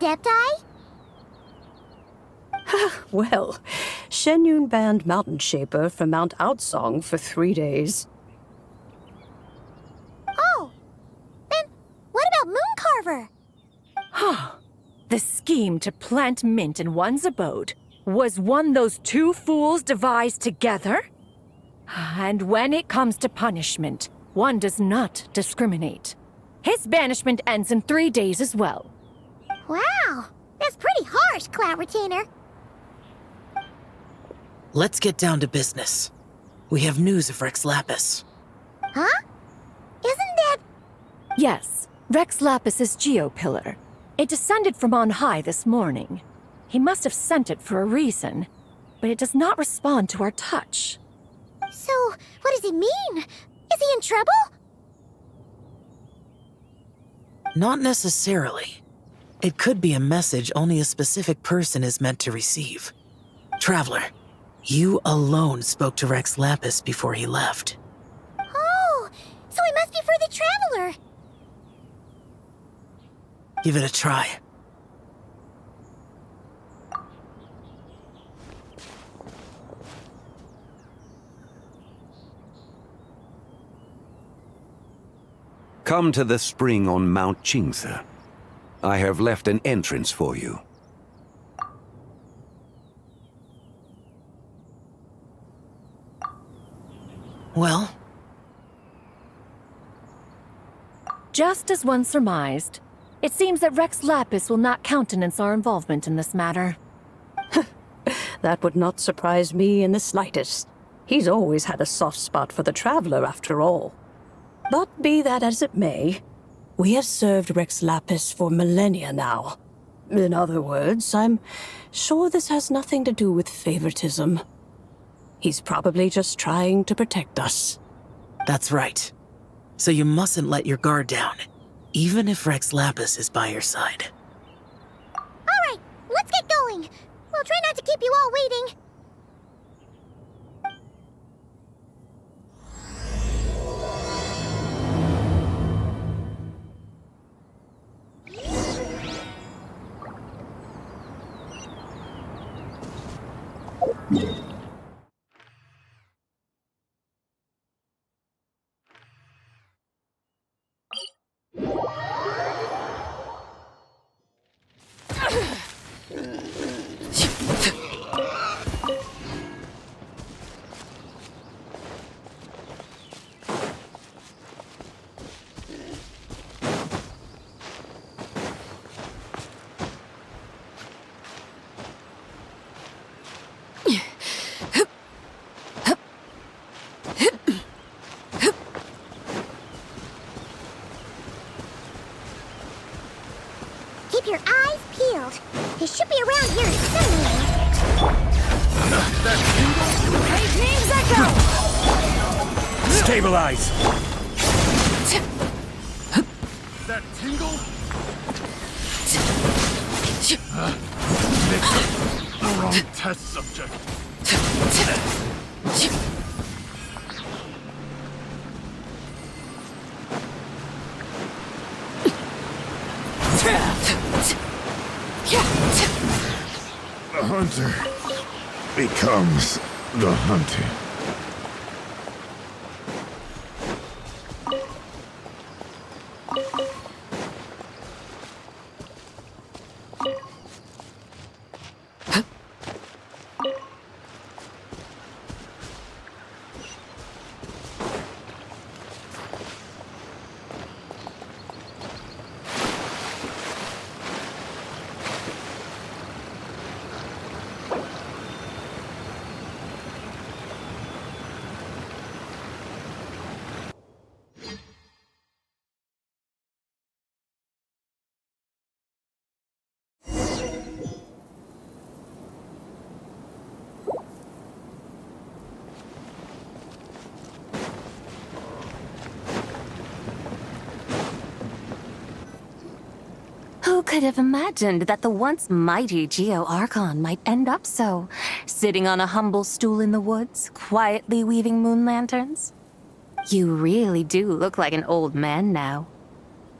Adepti? Well, Shenyun banned Mountain Shaper from Mount Outsong for 3 days. Oh, then what about Mooncarver? The scheme to plant mint in one's abode was one those two fools devised together? And when it comes to punishment, one does not discriminate. His banishment ends in 3 days as well. Wow, that's pretty harsh, Cloud Retainer. Let's get down to business. We have news of Rex Lapis. Huh? Isn't that... Yes, Rex Lapis's Geopillar. It descended from on high this morning. He must have sent it for a reason, but it does not respond to our touch. So, what does it mean? Is he in trouble? Not necessarily. It could be a message only a specific person is meant to receive. Traveler, you alone spoke to Rex Lapis before he left. Oh, so it must be for the Traveler. Give it a try. Come to the spring on Mount Qingse. I have left an entrance for you. Well? Just as one surmised, it seems that Rex Lapis will not countenance our involvement in this matter. That would not surprise me in the slightest. He's always had a soft spot for the Traveler, after all. But be that as it may, we have served Rex Lapis for millennia now. In other words, I'm sure this has nothing to do with favoritism. He's probably just trying to protect us. That's right. So you mustn't let your guard down, even if Rex Lapis is by your side. Alright, let's get going. We'll try not to keep you all waiting. Keep your eyes peeled. He should be around here somewhere. Great names echo! Stabilize! That tingle? Mixed the wrong test subject. The hunter becomes the hunted. could have imagined that the once mighty Geo Archon might end up so, sitting on a humble stool in the woods, quietly weaving moon lanterns? You really do look like an old man now.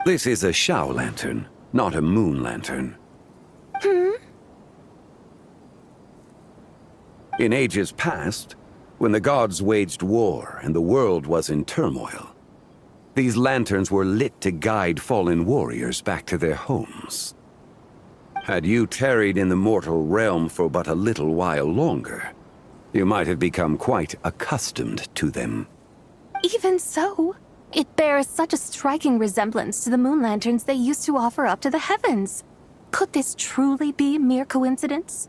This is a Shao lantern, not a moon lantern. In ages past, when the gods waged war and the world was in turmoil, these lanterns were lit to guide fallen warriors back to their homes. Had you tarried in the mortal realm for but a little while longer, you might have become quite accustomed to them. Even so, it bears such a striking resemblance to the moon lanterns they used to offer up to the heavens. Could this truly be mere coincidence?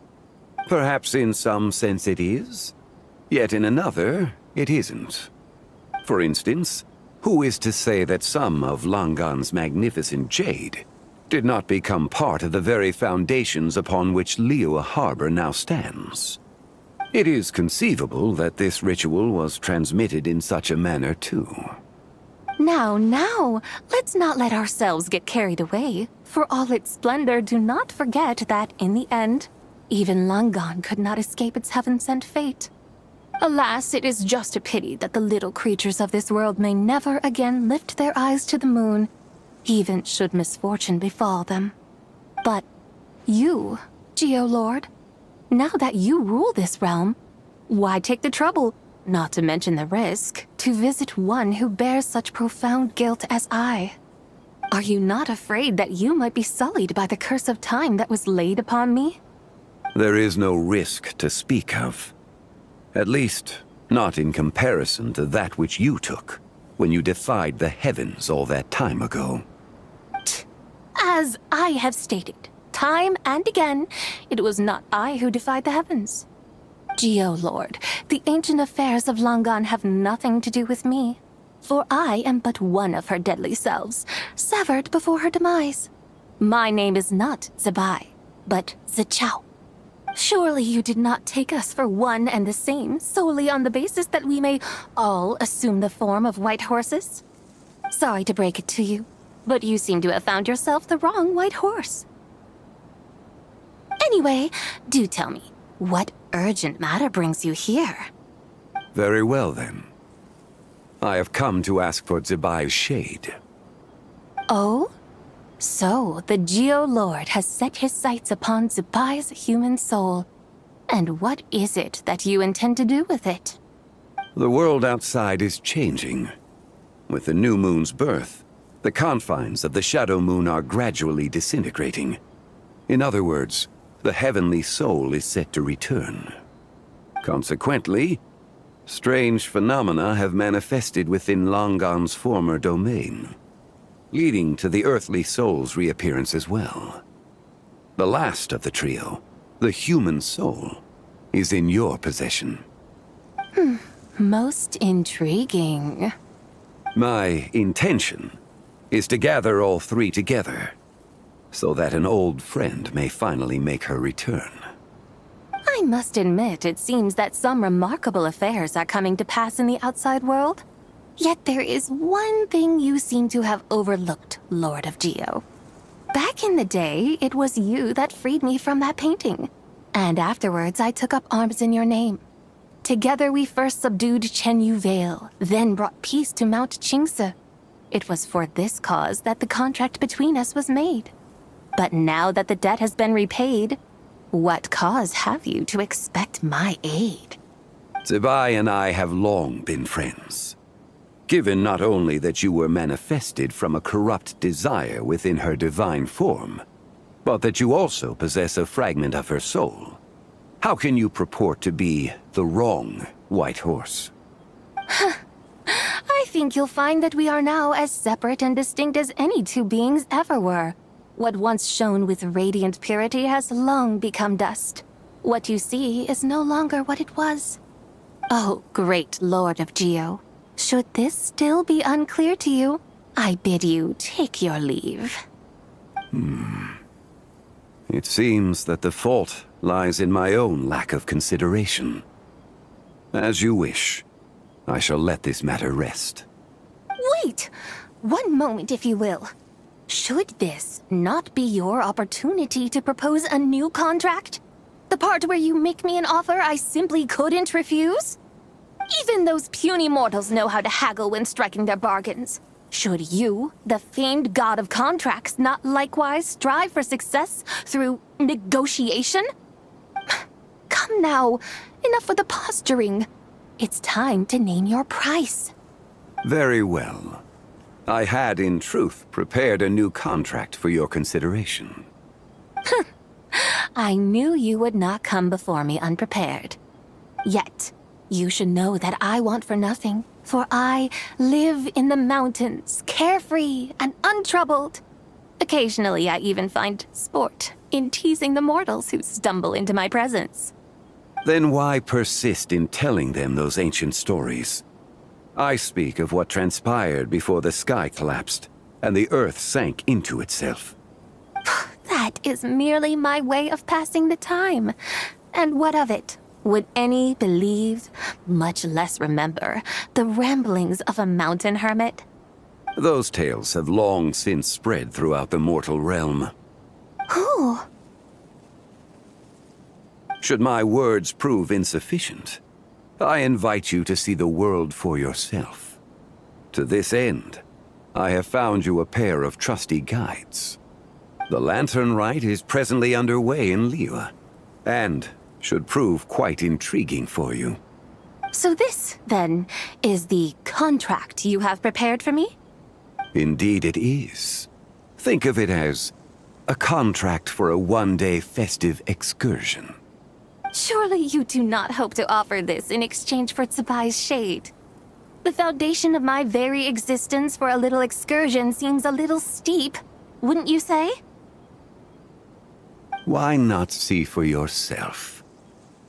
Perhaps in some sense it is, yet in another, it isn't. For instance, who is to say that some of Langan's magnificent jade did not become part of the very foundations upon which Liyue Harbor now stands? It is conceivable that this ritual was transmitted in such a manner too. Now, let's not let ourselves get carried away. For all its splendor, do not forget that, in the end, even Langan could not escape its heaven-sent fate. Alas, it is just a pity that the little creatures of this world may never again lift their eyes to the moon, even should misfortune befall them. But you, Geolord, now that you rule this realm, why take the trouble, not to mention the risk, to visit one who bears such profound guilt as I? Are you not afraid that you might be sullied by the curse of time that was laid upon me? There is no risk to speak of. At least, not in comparison to that which you took when you defied the heavens all that time ago. As I have stated, time and again, it was not I who defied the heavens. Geolord, the ancient affairs of Langan have nothing to do with me, for I am but one of her deadly selves, severed before her demise. My name is not Zebai, but Zichao. Surely you did not take us for one and the same solely on the basis that we may all assume the form of white horses? Sorry to break it to you, but you seem to have found yourself the wrong white horse. Anyway, do tell me, what urgent matter brings you here? Very well then. I have come to ask for Zebai's shade. Oh? So, the Geolord has set his sights upon Zebai's human soul. And what is it that you intend to do with it? The world outside is changing. With the new moon's birth, the confines of the shadow moon are gradually disintegrating. In other words, the heavenly soul is set to return. Consequently, strange phenomena have manifested within Langan's former domain, leading to the earthly soul's reappearance as well. The last of the trio, the human soul, is in your possession. Most intriguing. My intention is to gather all three together, so that an old friend may finally make her return. I must admit, it seems that some remarkable affairs are coming to pass in the outside world. Yet there is one thing you seem to have overlooked, Lord of Geo. Back in the day, it was you that freed me from that painting. And afterwards, I took up arms in your name. Together we first subdued Chenyu Vale, then brought peace to Mount Qingse. It was for this cause that the contract between us was made. But now that the debt has been repaid, what cause have you to expect my aid? Zebai and I have long been friends. Given not only that you were manifested from a corrupt desire within her divine form, but that you also possess a fragment of her soul, how can you purport to be the wrong white horse? I think you'll find that we are now as separate and distinct as any two beings ever were. What once shone with radiant purity has long become dust. What you see is no longer what it was. Oh, great Lord of Geo. Should this still be unclear to you, I bid you take your leave. It seems that the fault lies in my own lack of consideration. As you wish. I shall let this matter rest. Wait! One moment, if you will. Should this not be your opportunity to propose a new contract? The part where you make me an offer I simply couldn't refuse? Even those puny mortals know how to haggle when striking their bargains. Should you, the famed god of contracts, not likewise strive for success through negotiation? Come now, enough with the posturing. It's time to name your price. Very well. I had, in truth, prepared a new contract for your consideration. I knew you would not come before me unprepared. Yet, you should know that I want for nothing, for I live in the mountains, carefree and untroubled. Occasionally, I even find sport in teasing the mortals who stumble into my presence. Then why persist in telling them those ancient stories? I speak of what transpired before the sky collapsed and the earth sank into itself. That is merely my way of passing the time. And what of it? Would any believe, much less remember, the ramblings of a mountain hermit? Those tales have long since spread throughout the mortal realm. Who? Should my words prove insufficient, I invite you to see the world for yourself. To this end, I have found you a pair of trusty guides. The lantern rite is presently underway in Liyue, and should prove quite intriguing for you. So this, then, is the contract you have prepared for me? Indeed it is. Think of it as a contract for a one-day festive excursion. Surely you do not hope to offer this in exchange for Tsubai's shade. The foundation of my very existence for a little excursion seems a little steep, wouldn't you say? Why not see for yourself?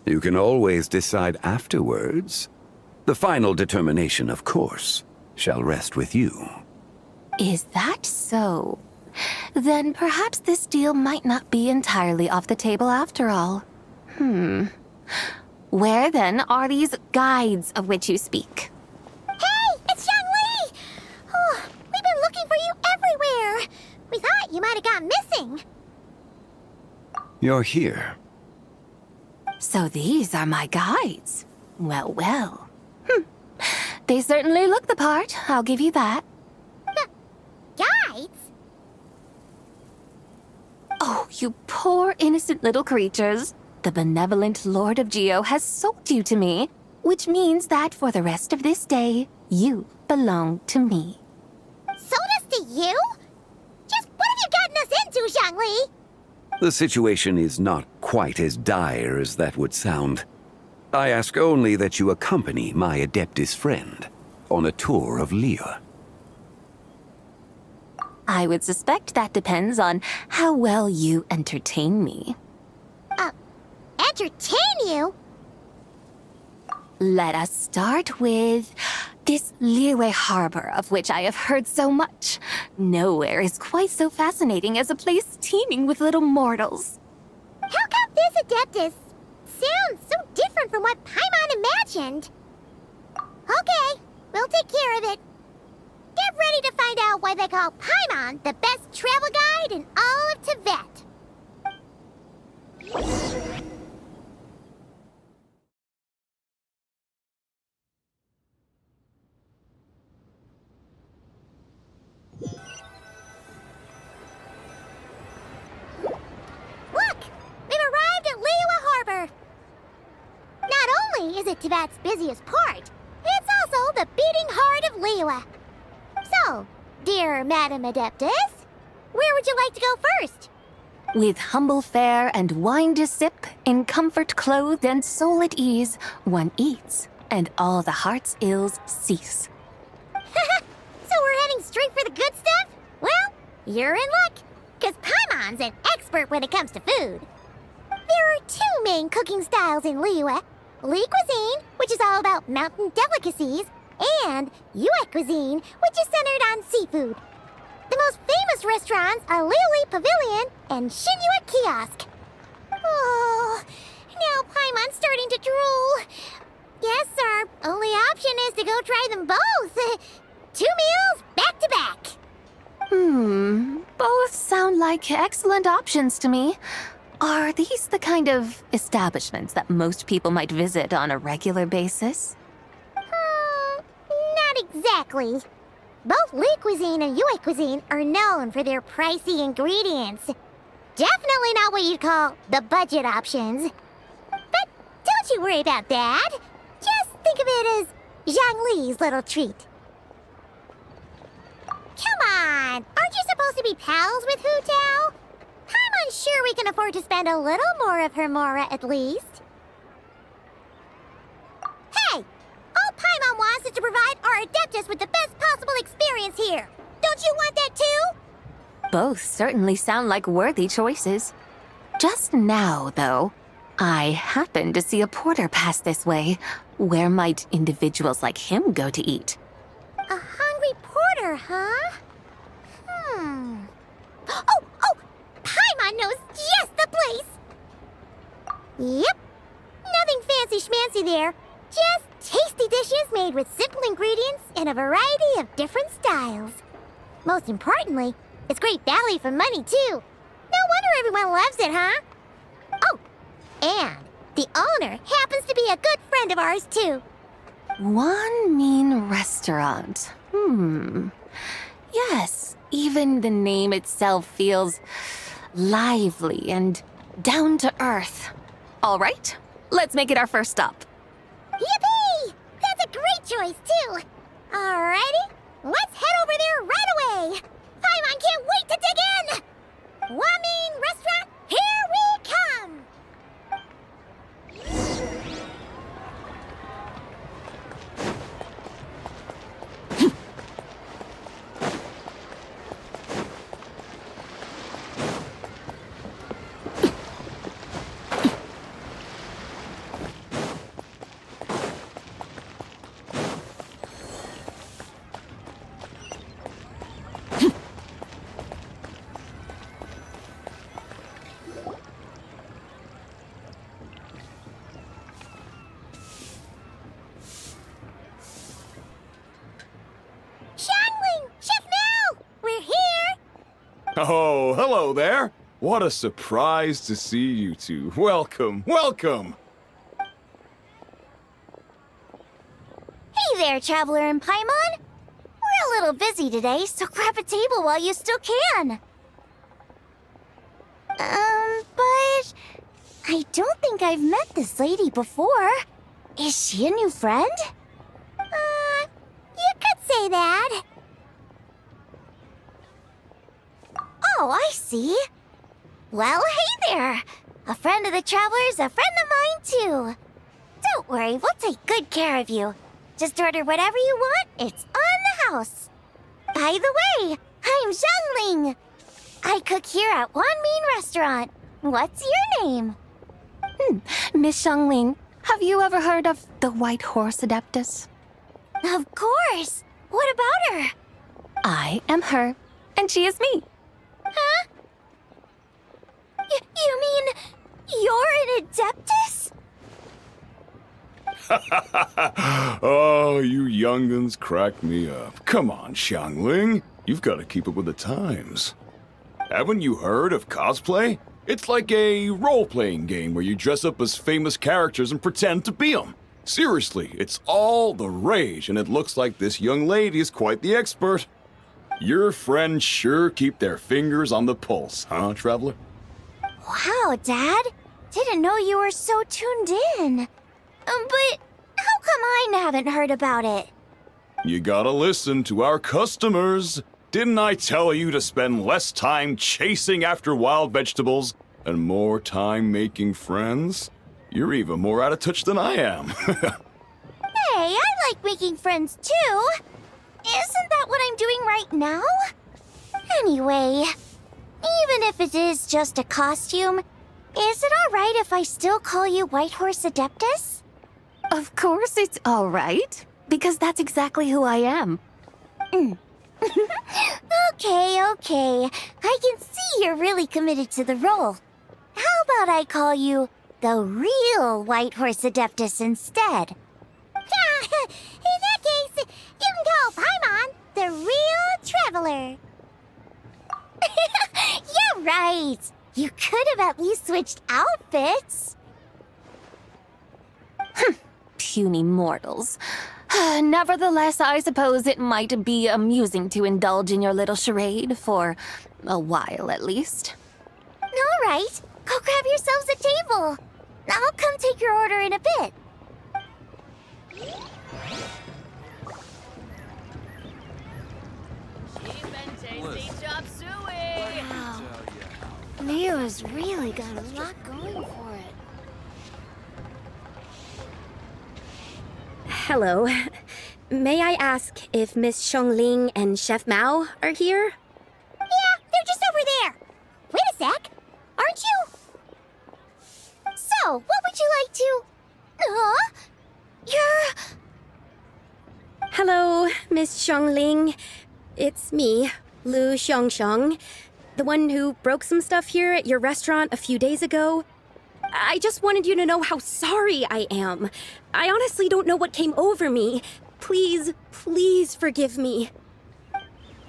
You can always decide afterwards. The final determination, of course, shall rest with you. Is that so? Then perhaps this deal might not be entirely off the table after all. Where then are these guides of which you speak? Hey, it's Xiangli! Oh, we've been looking for you everywhere. We thought you might have gone missing. You're here. So these are my guides. Well, well. They certainly look the part, I'll give you that. Guides? Oh, you poor innocent little creatures. The benevolent Lord of Geo has sold you to me, which means that for the rest of this day, you belong to me. Sold us to you? Just what have you gotten us into, Xiangli? The situation is not quite as dire as that would sound. I ask only that you accompany my Adeptus friend on a tour of Liyue. I would suspect that depends on how well you entertain me. Entertain you? Let us start with this Liyue harbor of which I have heard so much. Nowhere is quite so fascinating as a place teeming with little mortals. How come this Adeptus sounds so different from what Paimon imagined? Okay, we'll take care of it. Get ready to find out why they call Paimon the best travel guide in all of Tibet. Look! We've arrived at Liyue Harbor! Not only is it Tibet's busiest port, it's also the beating heart of Liyue. So, dear Madam Adeptus, where would you like to go first? With humble fare and wine to sip, in comfort clothed and soul at ease, one eats, and all the heart's ills cease. So we're heading straight for the good stuff? Well, you're in luck, because Paimon's an expert when it comes to food. There are two main cooking styles in Liyue. Li cuisine, which is all about mountain delicacies, and Yue cuisine, which is centered on seafood. The most famous restaurants are Liuli Pavilion and Shinyue Kiosk. Oh, now Paimon's starting to drool. Guess our only option is to go try them both. 2 meals back to back. like excellent options to me. Are these the kind of establishments that most people might visit on a regular basis? Not exactly. Both Lee cuisine and Yue cuisine are known for their pricey ingredients. Definitely not what you'd call the budget options. But don't you worry about that. Just think of it as Zhang Li's little treat. Come on! Aren't you supposed to be pals with Hu Tao? I'm unsure we can afford to spend a little more of her mora at least. Hey! All Paimon wants is to provide our Adeptus with the best possible experience here. Don't you want that too? Both certainly sound like worthy choices. Just now, though, I happened to see a porter pass this way. Where might individuals like him go to eat? A hungry porter, huh? Oh! Paimon knows just the place! Yep. Nothing fancy schmancy there. Just tasty dishes made with simple ingredients in a variety of different styles. Most importantly, it's great value for money, too. No wonder everyone loves it, huh? Oh, and the owner happens to be a good friend of ours, too. One mean restaurant. Yes, even the name itself feels lively and down to earth. All right, let's make it our first stop. Yippee! That's a great choice, too. Alrighty, let's head over there right away. Paimon can't wait to dig in. Wamin Restaurant, here we come. Oh, hello there. What a surprise to see you two. Welcome, welcome. Hey there, Traveler and Paimon. We're a little busy today, so grab a table while you still can. But I don't think I've met this lady before. Is she a new friend? You could say that. Oh, I see. Well, hey there. A friend of the Traveler's a friend of mine, too. Don't worry, we'll take good care of you. Just order whatever you want, it's on the house. By the way, I'm Zhangling. I cook here at Wanmin Restaurant. What's your name? Miss Xiangling, have you ever heard of the White Horse Adeptus? Of course. What about her? I am her, and she is me. Huh? You mean you're an Adeptus? Oh, you young'uns crack me up. Come on, Xiangling. You've got to keep up with the times. Haven't you heard of cosplay? It's like a role-playing game where you dress up as famous characters and pretend to be them. Seriously, it's all the rage, and it looks like this young lady is quite the expert. Your friends sure keep their fingers on the pulse, huh, Traveler? Wow, Dad. Didn't know you were so tuned in. But how come I haven't heard about it? You gotta listen to our customers. Didn't I tell you to spend less time chasing after wild vegetables and more time making friends? You're even more out of touch than I am. Hey, I like making friends too. Isn't that what I'm doing right now? Anyway, even if it is just a costume, is it alright if I still call you White Horse Adeptus? Of course it's all right, because that's exactly who I am. Okay. I can see you're really committed to the role. How about I call you the real White Horse Adeptus instead? In that case, you can call Paimon the real Traveler. Yeah, All right. You could have at least switched outfits. Puny mortals. Nevertheless, I suppose it might be amusing to indulge in your little charade for a while at least. All right. Go grab yourselves a table. I'll come take your order in a bit. Wow. Mira's really got a lot going for it. Hello. May I ask if Miss Xiongling and Chef Mao are here? Yeah, they're just over there. Wait a sec. Aren't you? So, what would you like to... You're... Hello, Miss Xiongling. It's me, Lu Xiongxiong, the one who broke some stuff here at your restaurant a few days ago. I just wanted you to know how sorry I am. I honestly don't know what came over me. Please, please forgive me.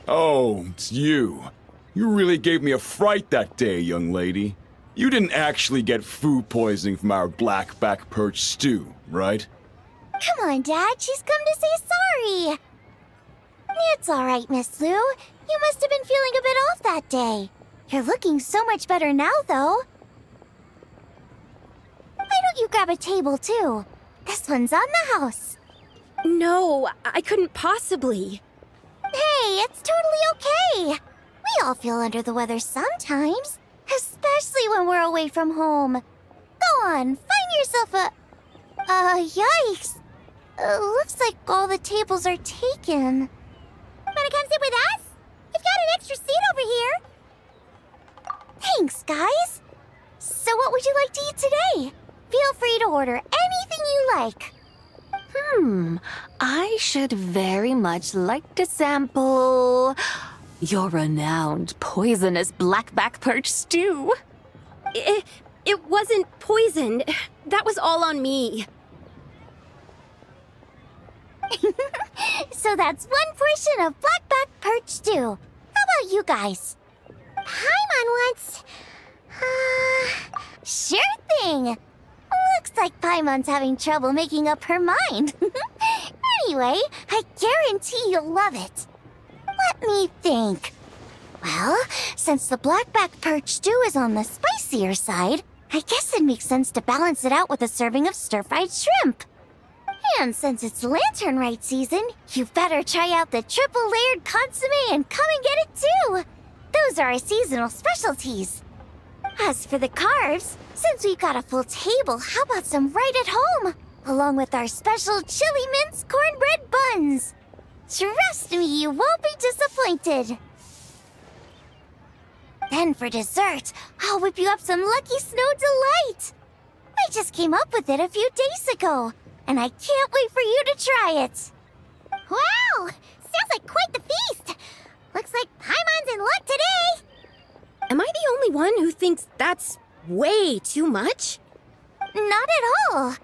Oh, it's you. You really gave me a fright that day, young lady. You didn't actually get food poisoning from our blackback perch stew, right? Come on, Dad. She's come to say sorry. It's all right, Miss Lou. You must have been feeling a bit off that day. You're looking so much better now, though. Why don't you grab a table, too? This one's on the house. No, I couldn't possibly. Hey, it's totally okay. We all feel under the weather sometimes, especially when we're away from home. Go on, find yourself a... yikes. Looks like all the tables are taken. Wanna come sit with us? We've got an extra seat over here. Thanks, guys. So what would you like to eat today? Feel free to order anything you like. I should very much like to sample your renowned poisonous blackback perch stew. It wasn't poisoned. That was all on me. So that's one portion of blackback perch stew. How about you guys? Paimon wants... sure thing. Looks like Paimon's having trouble making up her mind. Anyway, I guarantee you'll love it. Let me think. Well, since the blackback perch stew is on the spicier side, I guess it makes sense to balance it out with a serving of stir-fried shrimp. And since it's lantern rite season, you better try out the triple-layered consomme and come and get it too. Those are our seasonal specialties. As for the carbs, since we've got a full table, how about some right at home? Along with our special chili mince cornbread buns. Trust me, you won't be disappointed. Then for dessert, I'll whip you up some Lucky Snow Delight. I just came up with it a few days ago, and I can't wait for you to try it. Wow! Sounds like quite the feast. Looks like Paimon's in luck today. Am I the only one who thinks that's way too much? Not at all.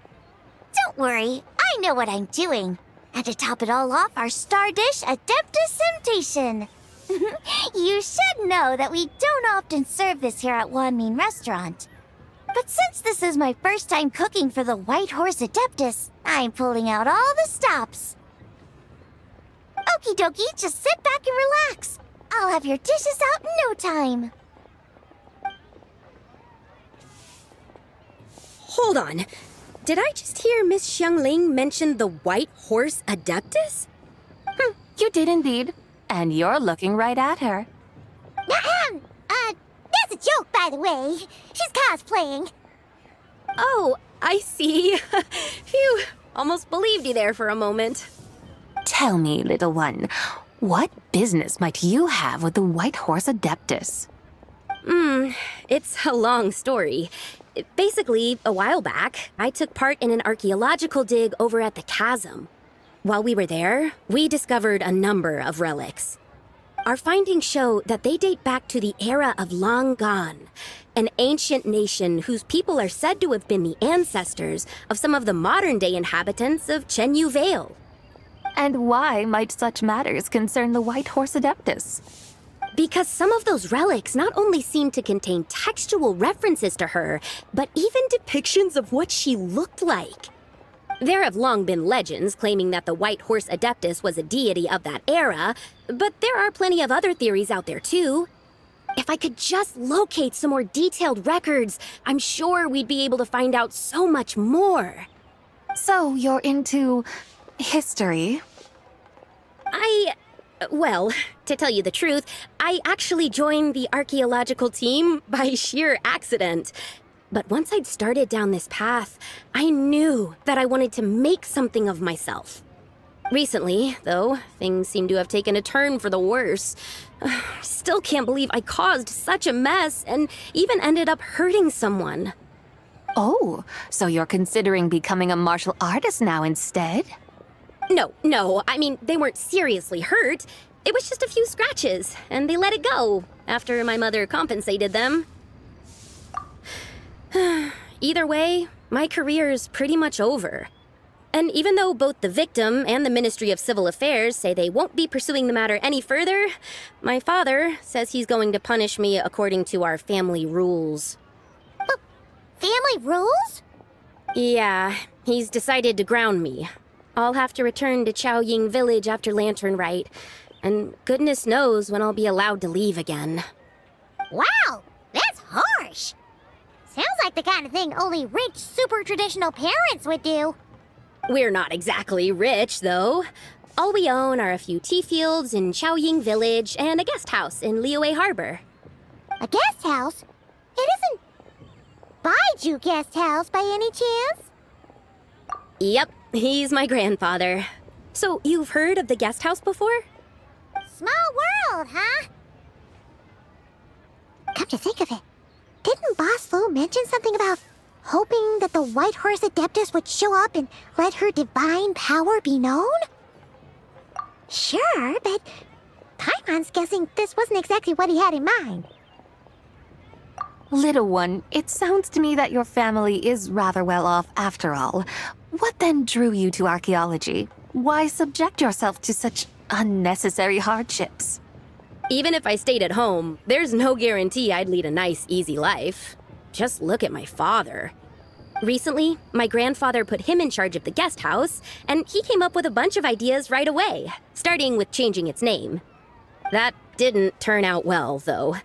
Don't worry, I know what I'm doing. And to top it all off, our star dish, Adeptus Temptation. You should know that we don't often serve this here at Wanmin Restaurant. But since this is my first time cooking for the White Horse Adeptus, I'm pulling out all the stops. Okie dokie, just sit back and relax. I'll have your dishes out in no time. Hold on. Did I just hear Miss Xiangling mention the White Horse Adeptus? You did indeed. And you're looking right at her. That's a joke, by the way. She's cosplaying. Oh, I see. Phew, almost believed you there for a moment. Tell me, little one, what business might you have with the White Horse Adeptus? It's a long story. Basically, a while back, I took part in an archaeological dig over at the chasm. While we were there, we discovered a number of relics. Our findings show that they date back to the era of Long Gone, an ancient nation whose people are said to have been the ancestors of some of the modern-day inhabitants of Chenyu Vale. And why might such matters concern the White Horse Adeptus? Because some of those relics not only seem to contain textual references to her, but even depictions of what she looked like. There have long been legends claiming that the White Horse Adeptus was a deity of that era, but there are plenty of other theories out there too. If I could just locate some more detailed records, I'm sure we'd be able to find out so much more. So you're into history? Well, to tell you the truth, I actually joined the archaeological team by sheer accident. But once I'd started down this path, I knew that I wanted to make something of myself. Recently, though, things seem to have taken a turn for the worse. Still can't believe I caused such a mess and even ended up hurting someone. Oh, so you're considering becoming a martial artist now instead? No, I mean, they weren't seriously hurt. It was just a few scratches, and they let it go after my mother compensated them. Either way, my career's pretty much over. And even though both the victim and the Ministry of Civil Affairs say they won't be pursuing the matter any further, my father says he's going to punish me according to our family rules. Family rules? Yeah, he's decided to ground me. I'll have to return to Chaoying Village after Lantern Rite, and goodness knows when I'll be allowed to leave again. Wow, that's harsh. Sounds like the kind of thing only rich, super traditional parents would do. We're not exactly rich, though. All we own are a few tea fields in Chaoying Village and a guest house in Liyue Harbor. A guest house? It isn't Baiju Guest House by any chance? Yep, he's my grandfather. So you've heard of the guest house before? Small world, huh? Come to think of it, didn't Boss Fu mention something about hoping that the White Horse Adeptus would show up and let her divine power be known? Sure, but Paimon's guessing this wasn't exactly what he had in mind. Little one, it sounds to me that your family is rather well off after all. What then drew you to archaeology? Why subject yourself to such unnecessary hardships? Even if I stayed at home, there's no guarantee I'd lead a nice, easy life. Just look at my father. Recently, my grandfather put him in charge of the guest house, and he came up with a bunch of ideas right away, starting with changing its name. That didn't turn out well, though.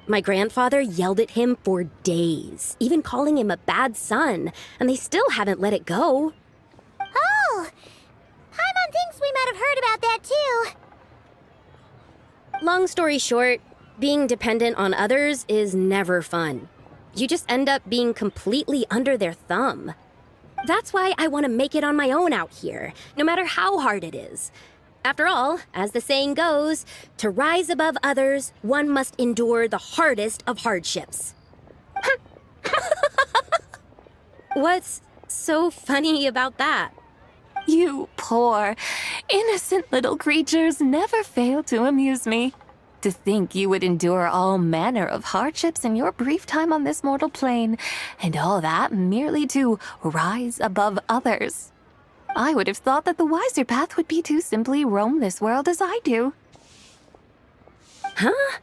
My grandfather yelled at him for days, even calling him a bad son, and they still haven't let it go. Oh! Paimon thinks we might have heard about that too. Long story short, being dependent on others is never fun. You just end up being completely under their thumb. That's why I want to make it on my own out here, no matter how hard it is. After all, as the saying goes, to rise above others, one must endure the hardest of hardships. What's so funny about that? You poor, innocent little creatures never fail to amuse me. To think you would endure all manner of hardships in your brief time on this mortal plane, and all that merely to rise above others. I would have thought that the wiser path would be to simply roam this world as I do. Huh?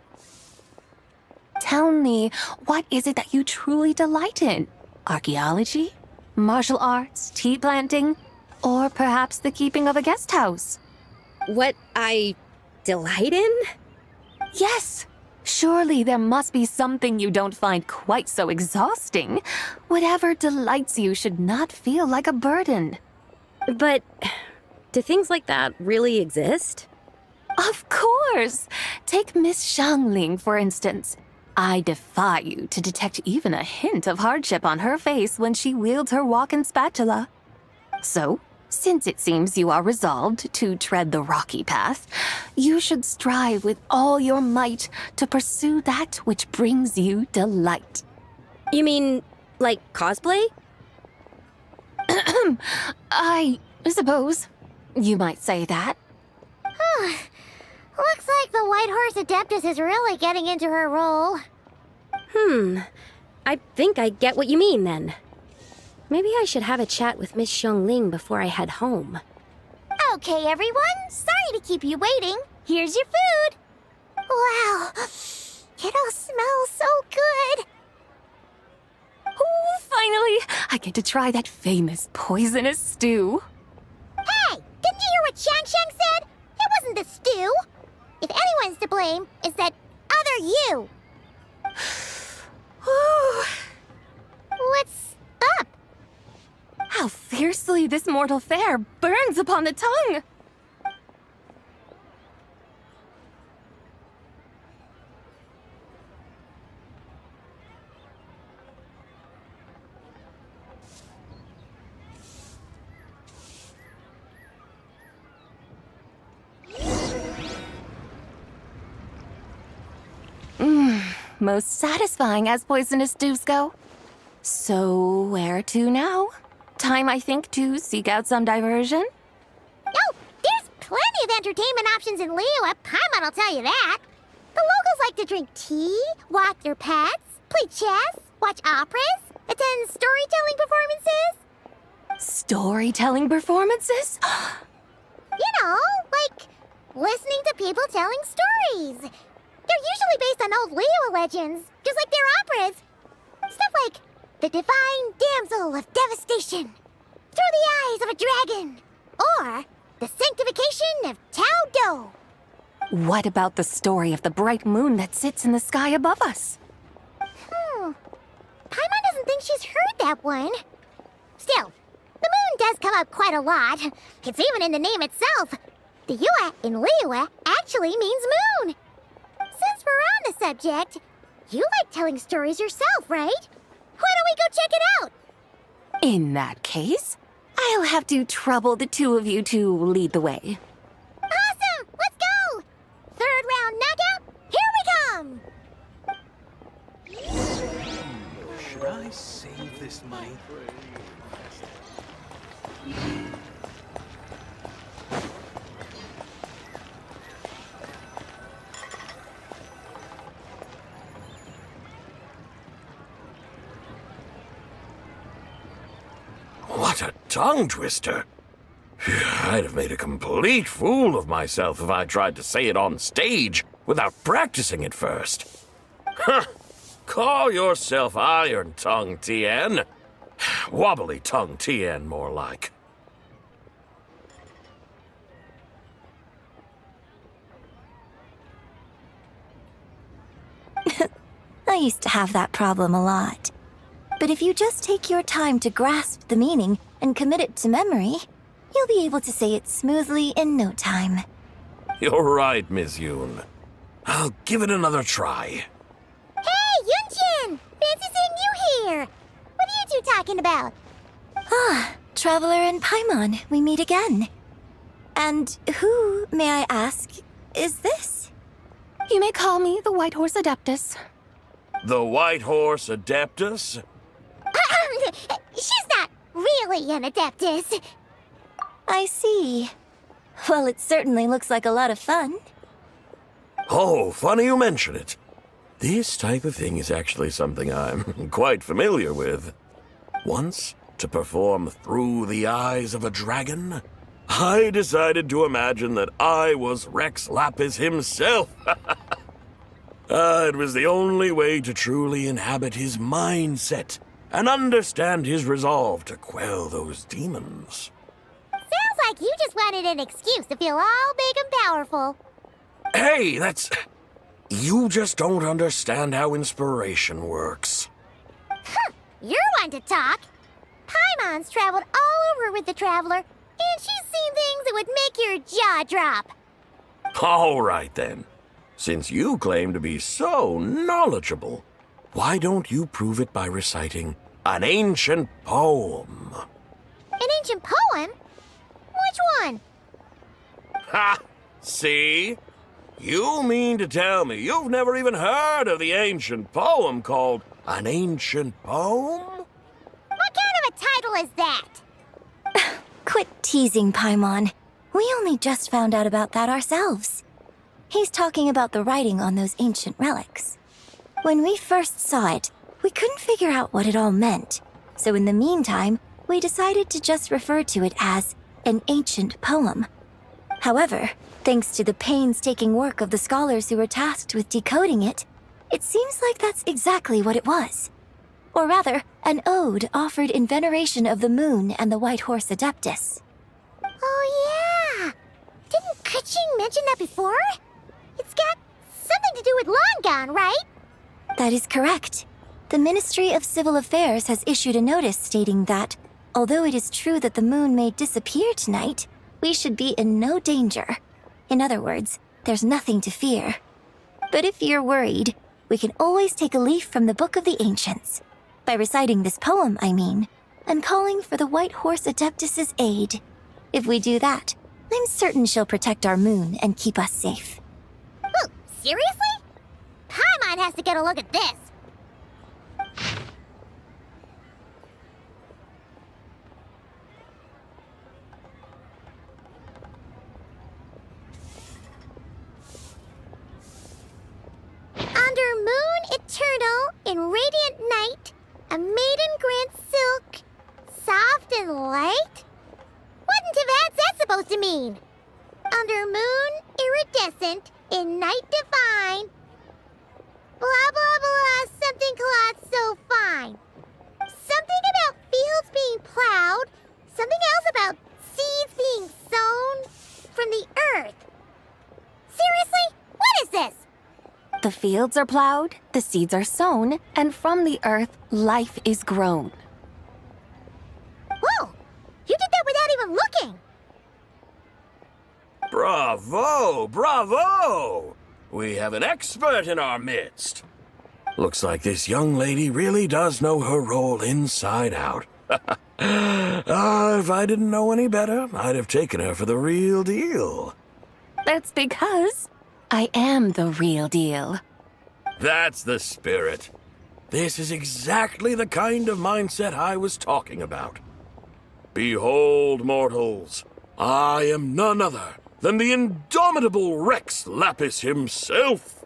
Tell me, what is it that you truly delight in? Archaeology? Martial arts? Tea planting? Or perhaps the keeping of a guest house? What I delight in? Yes! Surely there must be something you don't find quite so exhausting. Whatever delights you should not feel like a burden. But do things like that really exist? Of course! Take Miss Xiangling, for instance. I defy you to detect even a hint of hardship on her face when she wields her walking spatula. So, since it seems you are resolved to tread the rocky path, you should strive with all your might to pursue that which brings you delight. You mean, like cosplay? I suppose you might say that. Looks like the White Horse Adeptus is really getting into her role. I think I get what you mean then. Maybe I should have a chat with Miss Xiangling before I head home. Okay, everyone. Sorry to keep you waiting. Here's your food. Wow, it all smells so good. Oh, finally! I get to try that famous poisonous stew. Hey, didn't you hear what Shang said? It wasn't the stew. If anyone's to blame, it's that other you. What's up? How fiercely this mortal fare burns upon the tongue! Most satisfying as poisonous stews go. So, where to now? Time, I think, to seek out some diversion? Oh, there's plenty of entertainment options in Liyue. Paimon will tell you that. The locals like to drink tea, walk their pets, play chess, watch operas, attend storytelling performances. Storytelling performances? You know, like listening to people telling stories. They're usually based on old Liyue legends, just like their operas. Stuff like The Divine Damsel of Devastation, Through the Eyes of a Dragon, or The Sanctification of Tao Do. What about the story of the bright moon that sits in the sky above us? Paimon doesn't think she's heard that one. Still, the moon does come up quite a lot. It's even in the name itself. The Yue in Liyue actually means moon. Since we're on the subject, you like telling stories yourself, right? Why don't we go check it out? In that case, I'll have to trouble the two of you to lead the way. Awesome! Let's go! Third round knockout, here we come! Should I save this money? What a tongue twister! I'd have made a complete fool of myself if I tried to say it on stage without practicing it first. Huh! Call yourself Iron Tongue, Tien. Wobbly Tongue, Tien, more like. I used to have that problem a lot. But if you just take your time to grasp the meaning and commit it to memory, you'll be able to say it smoothly in no time. You're right, Miss Yoon. I'll give it another try. Hey, Yunchin! Fancy seeing you here! What are you two talking about? Ah, Traveler and Paimon, we meet again. And who, may I ask, is this? You may call me the White Horse Adeptus. The White Horse Adeptus? She's not really an Adeptus. I see. Well, it certainly looks like a lot of fun. Oh, funny you mention it. This type of thing is actually something I'm quite familiar with. Once, to perform Through the Eyes of a Dragon, I decided to imagine that I was Rex Lapis himself. It was the only way to truly inhabit his mindset and understand his resolve to quell those demons. Sounds like you just wanted an excuse to feel all big and powerful. Hey, that's... You just don't understand how inspiration works. You're one to talk. Paimon's traveled all over with the Traveler, and she's seen things that would make your jaw drop. All right, then. Since you claim to be so knowledgeable, why don't you prove it by reciting an ancient poem? An ancient poem? Which one? Ha! See? You mean to tell me you've never even heard of the ancient poem called An Ancient Poem? What kind of a title is that? Quit teasing, Paimon. We only just found out about that ourselves. He's talking about the writing on those ancient relics. When we first saw it, we couldn't figure out what it all meant. So in the meantime, we decided to just refer to it as an ancient poem. However, Thanks to the painstaking work of the scholars who were tasked with decoding it, it seems like that's exactly what it was. Or rather, an ode offered in veneration of the moon and the White Horse Adeptus. Oh, yeah! Didn't Kuching mention that before? It's got something to do with Longon, right? That is correct. The Ministry of Civil Affairs has issued a notice stating that, although it is true that the moon may disappear tonight, we should be in no danger. In other words, there's nothing to fear. But if you're worried, we can always take a leaf from the Book of the Ancients. By reciting this poem, I mean, and calling for the White Horse Adeptus's aid. If we do that, I'm certain she'll protect our moon and keep us safe. Oh, seriously? Paimon has to get a look at this. Under moon eternal, in radiant night, a maiden grants silk, soft and light? What in Tibet's that supposed to mean? Under moon iridescent, in night divine, blah blah blah, something cloth so fine. Something about fields being plowed, something else about seeds being sown from the earth. Seriously? What is this? The fields are plowed, the seeds are sown, and from the earth, life is grown. Whoa! You did that without even looking! Bravo! Bravo! We have an expert in our midst. Looks like this young lady really does know her role inside out. If I didn't know any better, I'd have taken her for the real deal. That's because I am the real deal. That's the spirit. This is exactly the kind of mindset I was talking about. Behold, mortals, I am none other than the indomitable Rex Lapis himself.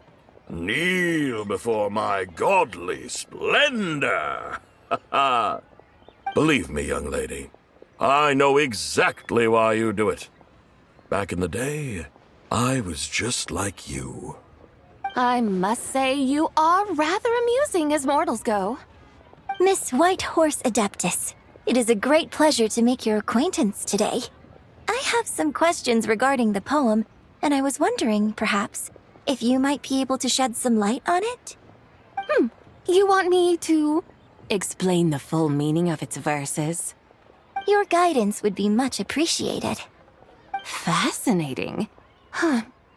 Kneel before my godly splendor. Believe me, young lady, I know exactly why you do it. Back in the day, I was just like you. I must say you are rather amusing as mortals go. Miss White Horse Adeptus, it is a great pleasure to make your acquaintance today. I have some questions regarding the poem, and I was wondering, perhaps, if you might be able to shed some light on it? You want me to explain the full meaning of its verses? Your guidance would be much appreciated. Fascinating.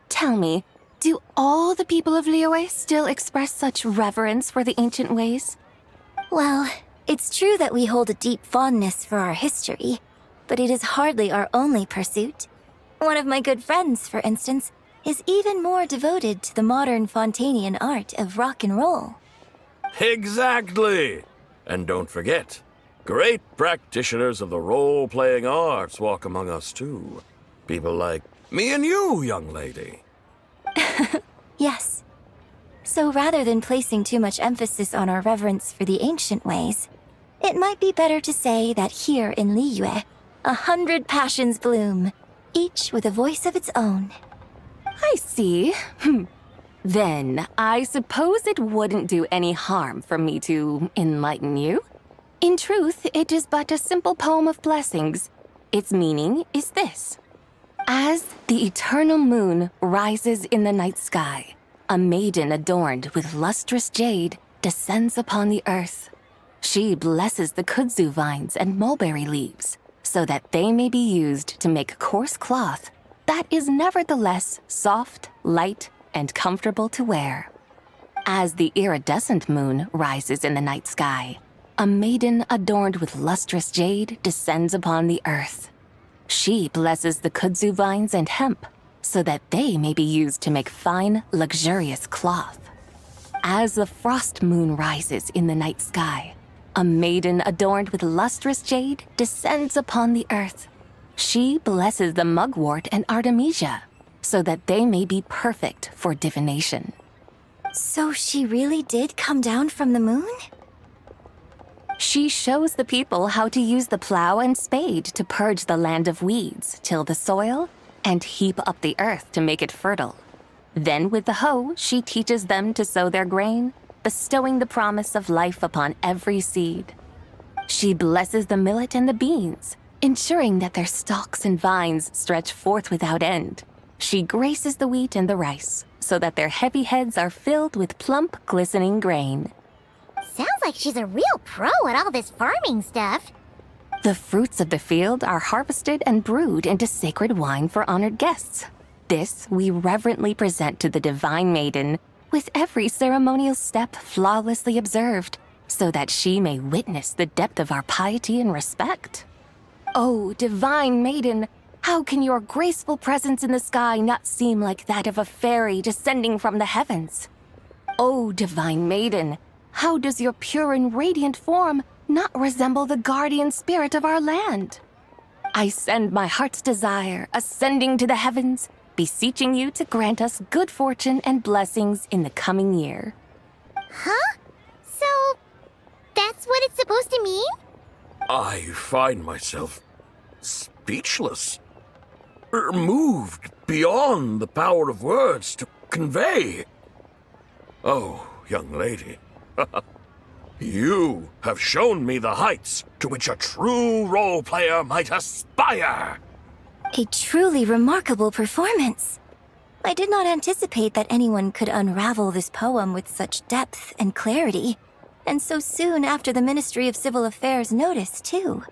Tell me, do all the people of Liyue still express such reverence for the ancient ways? Well, it's true that we hold a deep fondness for our history, but it is hardly our only pursuit. One of my good friends, for instance, is even more devoted to the modern Fontanian art of rock and roll. Exactly! And don't forget, great practitioners of the role-playing arts walk among us too. People like me and you, young lady. Yes. So rather than placing too much emphasis on our reverence for the ancient ways, it might be better to say that here in Liyue, 100 passions bloom, each with a voice of its own. I see. Then, I suppose it wouldn't do any harm for me to enlighten you. In truth, it is but a simple poem of blessings. Its meaning is this. As the eternal moon rises in the night sky, a maiden adorned with lustrous jade descends upon the earth. She blesses the kudzu vines and mulberry leaves, so that they may be used to make coarse cloth that is nevertheless soft, light, and comfortable to wear. As the iridescent moon rises in the night sky, a maiden adorned with lustrous jade descends upon the earth. She blesses the kudzu vines and hemp, so that they may be used to make fine, luxurious cloth. As the frost moon rises in the night sky, a maiden adorned with lustrous jade descends upon the earth. She blesses the mugwort and artemisia, so that they may be perfect for divination. So she really did come down from the moon? She shows the people how to use the plow and spade to purge the land of weeds, till the soil, and heap up the earth to make it fertile. Then with the hoe, she teaches them to sow their grain, bestowing the promise of life upon every seed. She blesses the millet and the beans, ensuring that their stalks and vines stretch forth without end. She graces the wheat and the rice, so that their heavy heads are filled with plump, glistening grain. Sounds like she's a real pro at all this farming stuff. The fruits of the field are harvested and brewed into sacred wine for honored guests. This we reverently present to the divine maiden, with every ceremonial step flawlessly observed, so that she may witness the depth of our piety and respect. Oh, divine maiden, how can your graceful presence in the sky not seem like that of a fairy descending from the heavens? Oh, divine maiden, how does your pure and radiant form not resemble the guardian spirit of our land? I send my heart's desire, ascending to the heavens, beseeching you to grant us good fortune and blessings in the coming year. Huh? So, that's what it's supposed to mean? I find myself speechless, moved beyond the power of words to convey. Oh, young lady, you have shown me the heights to which a true role player might aspire. A truly remarkable performance. I did not anticipate that anyone could unravel this poem with such depth and clarity, and so soon after the Ministry of Civil Affairs notice, too.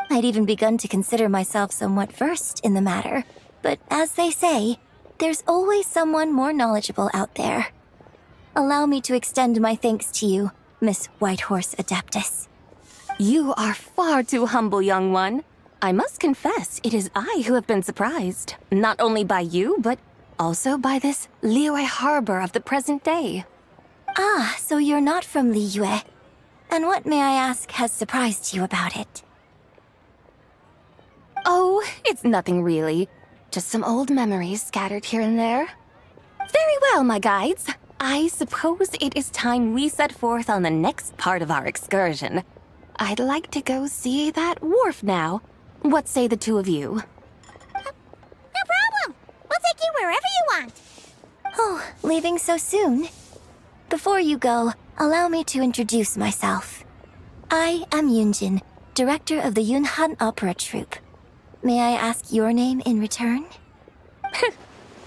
I'd even begun to consider myself somewhat versed in the matter, but as they say, there's always someone more knowledgeable out there. Allow me to extend my thanks to you, Miss Whitehorse Adeptus. You are far too humble, young one. I must confess, it is I who have been surprised, not only by you, but also by this Liyue harbor of the present day. Ah, so you're not from Liyue. And what, may I ask, has surprised you about it? Oh, it's nothing really. Just some old memories scattered here and there. Very well, my guides. I suppose it is time we set forth on the next part of our excursion. I'd like to go see that wharf now. What say the two of you? No problem. We'll take you wherever you want. Oh, leaving so soon? Before you go, allow me to introduce myself. I am Yunjin, director of the Yunhan Opera Troupe. May I ask your name in return?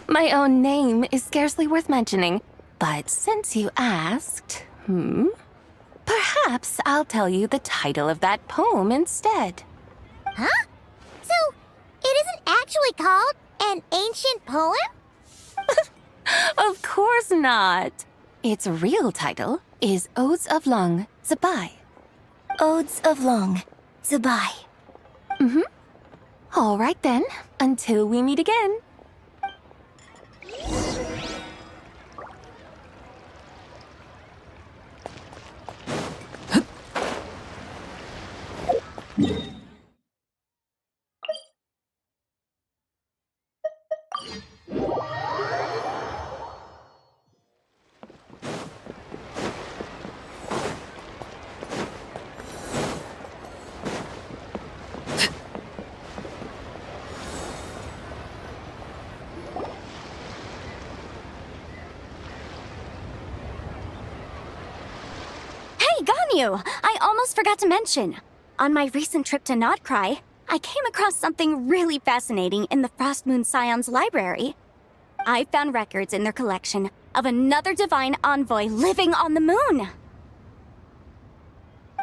My own name is scarcely worth mentioning, but since you asked, perhaps I'll tell you the title of that poem instead. Huh? So, it isn't actually called an ancient poem? Of course not. Its real title is Odes of Long Zabai. Odes of Long Zabai. All right then, until we meet again. Ganyu! I almost forgot to mention. On my recent trip to Nodcry, I came across something really fascinating in the Frost Moon Scion's library. I found records in their collection of another divine envoy living on the moon.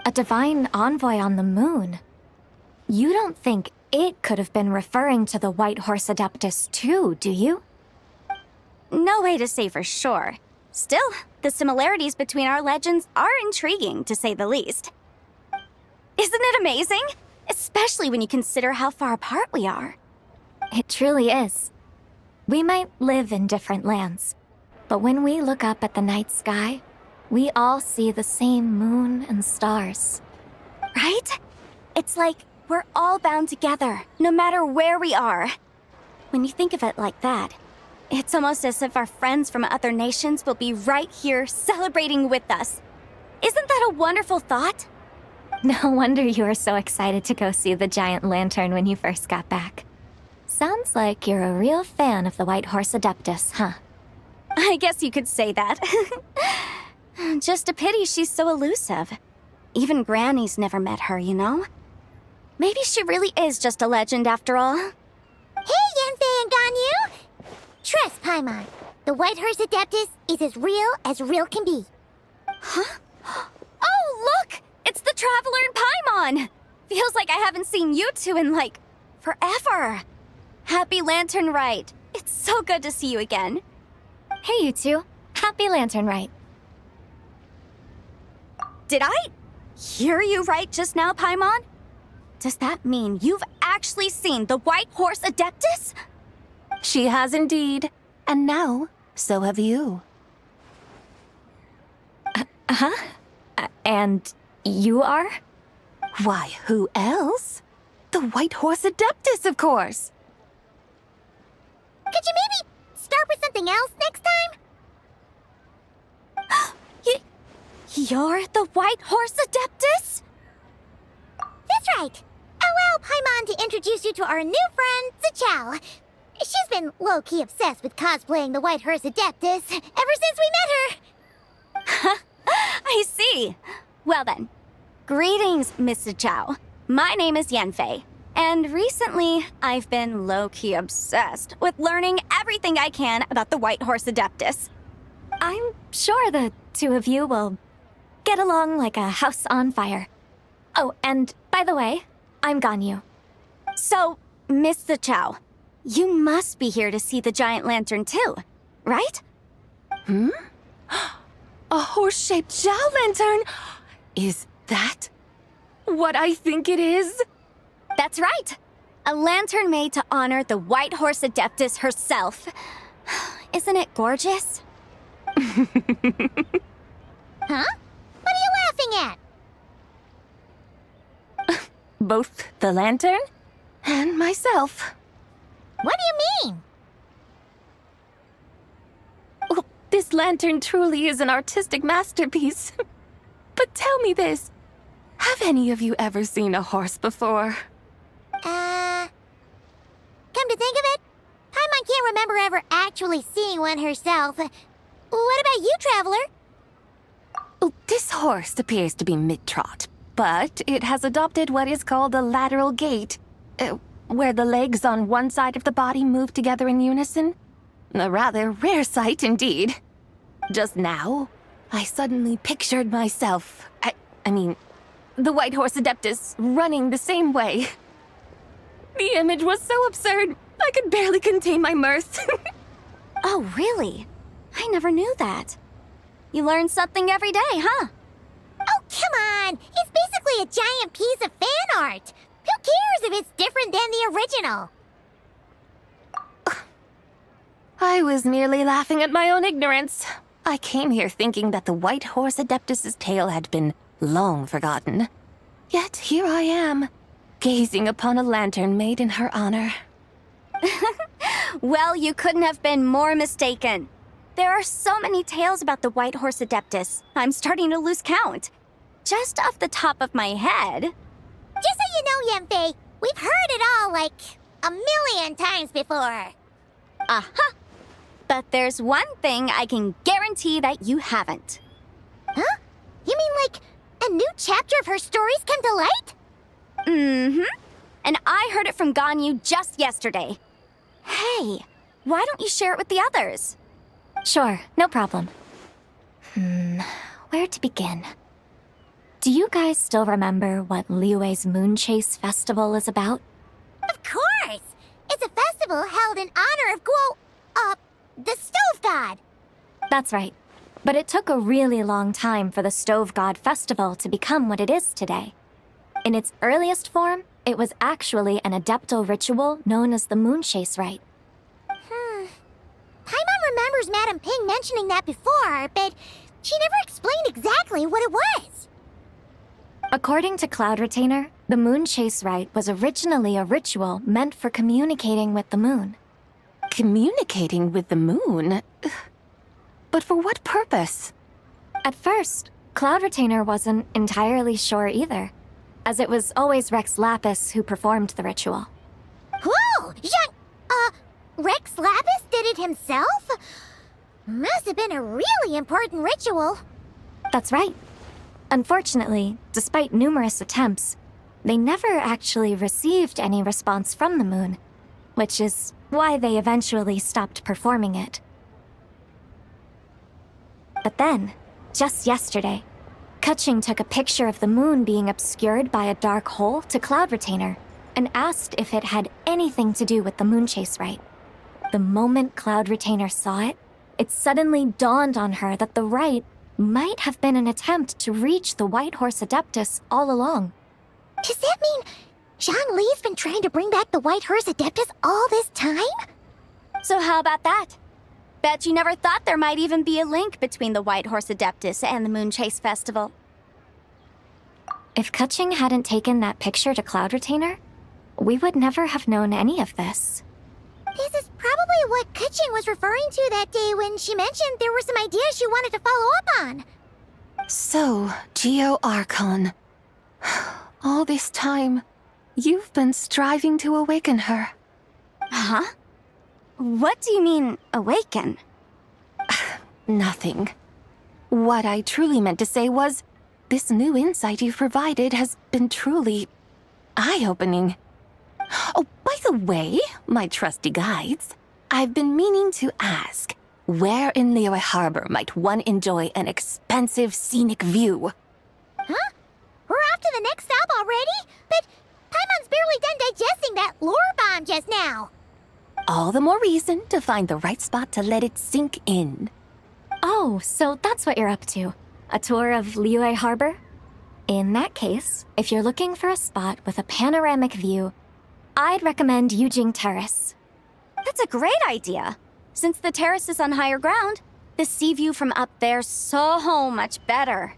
A divine envoy on the moon? You don't think it could have been referring to the Whitehorse Adeptus too, do you? No way to say for sure. Still, the similarities between our legends are intriguing, to say the least. Isn't it amazing? Especially when you consider how far apart we are. It truly is. We might live in different lands, but when we look up at the night sky, we all see the same moon and stars. Right? It's like we're all bound together, no matter where we are. When you think of it like that, it's almost as if our friends from other nations will be right here celebrating with us. Isn't that a wonderful thought? No wonder you were so excited to go see the giant lantern when you first got back. Sounds like you're a real fan of the White Horse Adeptus, huh? I guess you could say that. Just a pity she's so elusive. Even Granny's never met her, you know? Maybe she really is just a legend after all. Hey, Yanfei and Ganyu! Trust Paimon. The White Horse Adeptus is as real can be. Huh? Oh, look! It's the Traveler and Paimon! Feels like I haven't seen you two in, like, forever. Happy Lantern Rite. It's so good to see you again. Hey, you two. Happy Lantern Rite. Did I hear you right just now, Paimon? Does that mean you've actually seen the White Horse Adeptus? She has indeed. And now, so have you. And you are? Why, who else? The White Horse Adeptus, of course. Could you maybe start with something else next time? You're the White Horse Adeptus? That's right. Allow Paimon to introduce you to our new friend, Zichao. She's been low-key obsessed with cosplaying the White Horse Adeptus ever since we met her. I see. Well then, greetings, Miss Zichao. My name is Yanfei, and recently I've been low-key obsessed with learning everything I can about the White Horse Adeptus. I'm sure the two of you will get along like a house on fire. Oh, and by the way, I'm Ganyu. So, Miss Zichao, you must be here to see the giant lantern too, right? A horse-shaped Zhao lantern? Is that what I think it is? That's right. A lantern made to honor the White Horse Adeptus herself. Isn't it gorgeous? Huh? What are you laughing at? Both the lantern and myself. What do you mean? Well, this lantern truly is an artistic masterpiece. But tell me this. Have any of you ever seen a horse before? Come to think of it, Paimon can't remember ever actually seeing one herself. What about you, Traveler? Oh, this horse appears to be mid-trot, but it has adopted what is called a lateral gait, where the legs on one side of the body move together in unison. A rather rare sight indeed. Just now, I suddenly pictured myself, I mean, the White Horse Adeptus running the same way. The image was so absurd, I could barely contain my mirth. Oh, really? I never knew that. You learn something every day, huh? Oh, come on! It's basically a giant piece of fan art! Who cares if it's different than the original? I was merely laughing at my own ignorance. I came here thinking that the White Horse Adeptus's tale had been long forgotten. Yet here I am, gazing upon a lantern made in her honor. Well, you couldn't have been more mistaken. There are so many tales about the White Horse Adeptus, I'm starting to lose count. Just off the top of my head. Just so you know, Yanfei, we've heard it all like a million times before. Uh-huh. But there's one thing I can guarantee that you haven't. Huh? You mean like a new chapter of her stories come to light? Mm-hmm. And I heard it from Ganyu just yesterday. Hey, why don't you share it with the others? Sure, no problem. Where to begin? Do you guys still remember what Liyue's Moon Chase Festival is about? Of course! It's a festival held in honor of the Stove God. That's right. But it took a really long time for the Stove God Festival to become what it is today. In its earliest form, it was actually an adeptal ritual known as the Moon Chase Rite. Paimon remembers Madame Ping mentioning that before, but she never explained exactly what it was. According to Cloud Retainer, the Moon Chase Rite was originally a ritual meant for communicating with the moon. Communicating with the moon? But for what purpose? At first, Cloud Retainer wasn't entirely sure either, as it was always Rex Lapis who performed the ritual. Whoa! Rex Lapis did it himself? Must have been a really important ritual. That's right. Unfortunately, despite numerous attempts, they never actually received any response from the moon, which is why they eventually stopped performing it. But then, just yesterday, Kutching took a picture of the moon being obscured by a dark hole to Cloud Retainer and asked if it had anything to do with the moon chase rite. The moment Cloud Retainer saw it, it suddenly dawned on her that the rite might have been an attempt to reach the White Horse Adeptus all along. Does that mean Zhongli's been trying to bring back the White Horse Adeptus all this time? So how about that? Bet you never thought there might even be a link between the White Horse Adeptus and the Moon Chase Festival. If Kutching hadn't taken that picture to Cloud Retainer, we would never have known any of this. This is probably what Kutching was referring to that day when she mentioned there were some ideas she wanted to follow up on. So, Geo Archon. All this time, you've been striving to awaken her. Huh? What do you mean, awaken? Nothing. What I truly meant to say was, this new insight you've provided has been truly eye-opening. Oh, by the way, my trusty guides, I've been meaning to ask, where in Liyue Harbor might one enjoy an expensive scenic view? Huh? We're off to the next stop already? But Paimon's barely done digesting that lore bomb just now. All the more reason to find the right spot to let it sink in. Oh, so that's what you're up to. A tour of Liyue Harbor? In that case, if you're looking for a spot with a panoramic view, I'd recommend Yujing Terrace. That's a great idea. Since the terrace is on higher ground, the sea view from up there's so much better.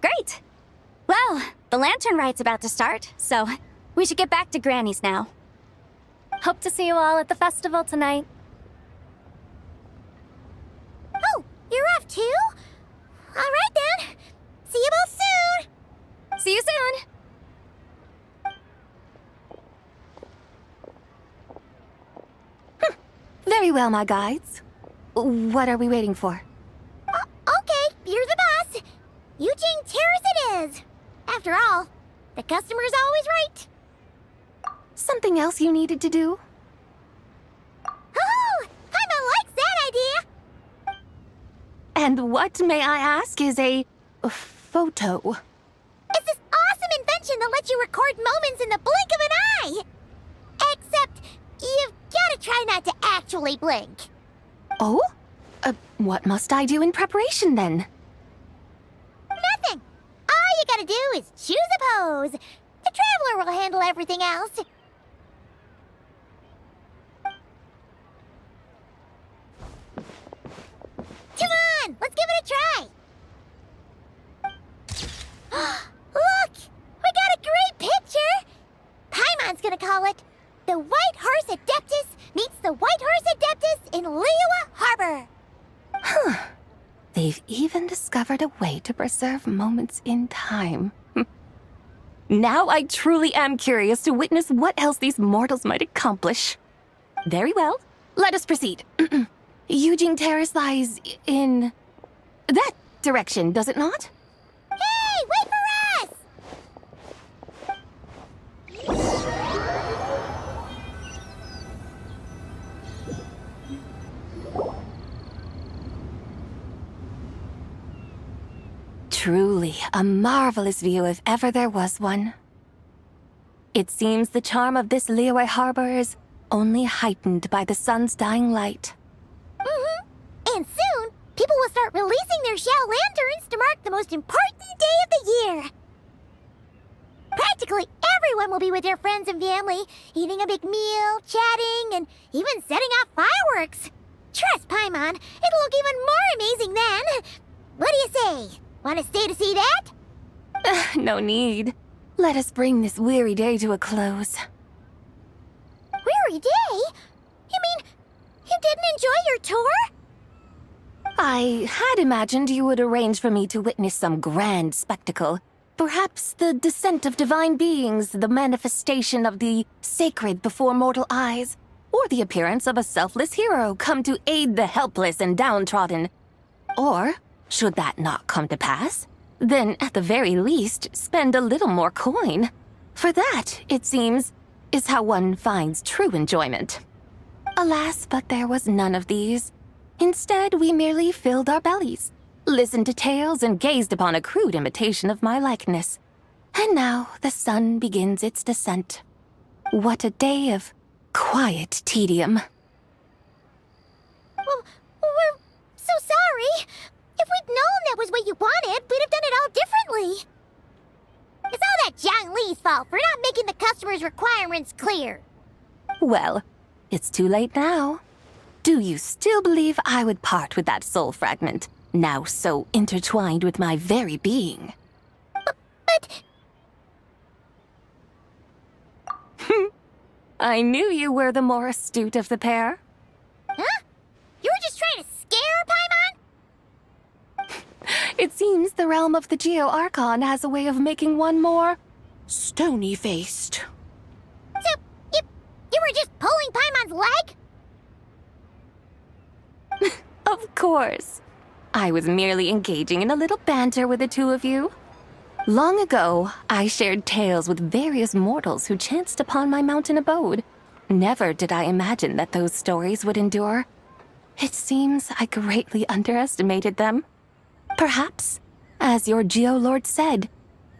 Great! Well, the lantern rite's about to start, so we should get back to Granny's now. Hope to see you all at the festival tonight. Oh, you're off too? All right then. See you both soon. See you soon! Very well, my guides. What are we waiting for? Okay, you're the boss. Yujing Terrace it is. After all, the customer's always right. Something else you needed to do? Oh, Paimon likes that idea. And what, may I ask, is a photo? It's this awesome invention that lets you record moments in the blink of an eye. Except, you've gotta try not to actually blink. Oh? What must I do in preparation then? Nothing. All you gotta do is choose a pose. The Traveler will handle everything else. Come on, let's give it a try. Look, we got a great picture. Paimon's gonna call it The White Horse Adeptus Meets the White Horse Adeptus in Liyue Harbor. Huh. They've even discovered a way to preserve moments in time. Now I truly am curious to witness what else these mortals might accomplish. Very well, let us proceed. Yujing Terrace lies in that direction, does it not? Hey, wait for us! Truly a marvelous view if ever there was one. It seems the charm of this Liyue Harbor is only heightened by the sun's dying light. And soon, people will start releasing their Xiao lanterns to mark the most important day of the year. Practically everyone will be with their friends and family, eating a big meal, chatting, and even setting off fireworks. Trust Paimon, it'll look even more amazing then. What do you say? Want to stay to see that? No need. Let us bring this weary day to a close. Weary day? You mean you didn't enjoy your tour? I had imagined you would arrange for me to witness some grand spectacle. Perhaps the descent of divine beings, the manifestation of the sacred before mortal eyes. or the appearance of a selfless hero come to aid the helpless and downtrodden. Or, should that not come to pass, then at the very least spend a little more coin. For that, it seems, is how one finds true enjoyment. Alas, but there was none of these. Instead, we merely filled our bellies, listened to tales, and gazed upon a crude imitation of my likeness. And now the sun begins its descent. What a day of quiet tedium. Well, we're so sorry. If we'd known that was what you wanted, we'd have done it all differently. It's all that Zhang Li's fault for not making the customer's requirements clear. Well, it's too late now. Do you still believe I would part with that soul fragment, now so intertwined with my very being? But... I knew you were the more astute of the pair. Huh? You were just trying to scare Paimon? It seems the realm of the Geo-Archon has a way of making one more stony-faced. So, you were just pulling Paimon's leg? Of course. I was merely engaging in a little banter with the two of you. Long ago, I shared tales with various mortals who chanced upon my mountain abode. Never did I imagine that those stories would endure. It seems I greatly underestimated them. Perhaps, as your Geolord said,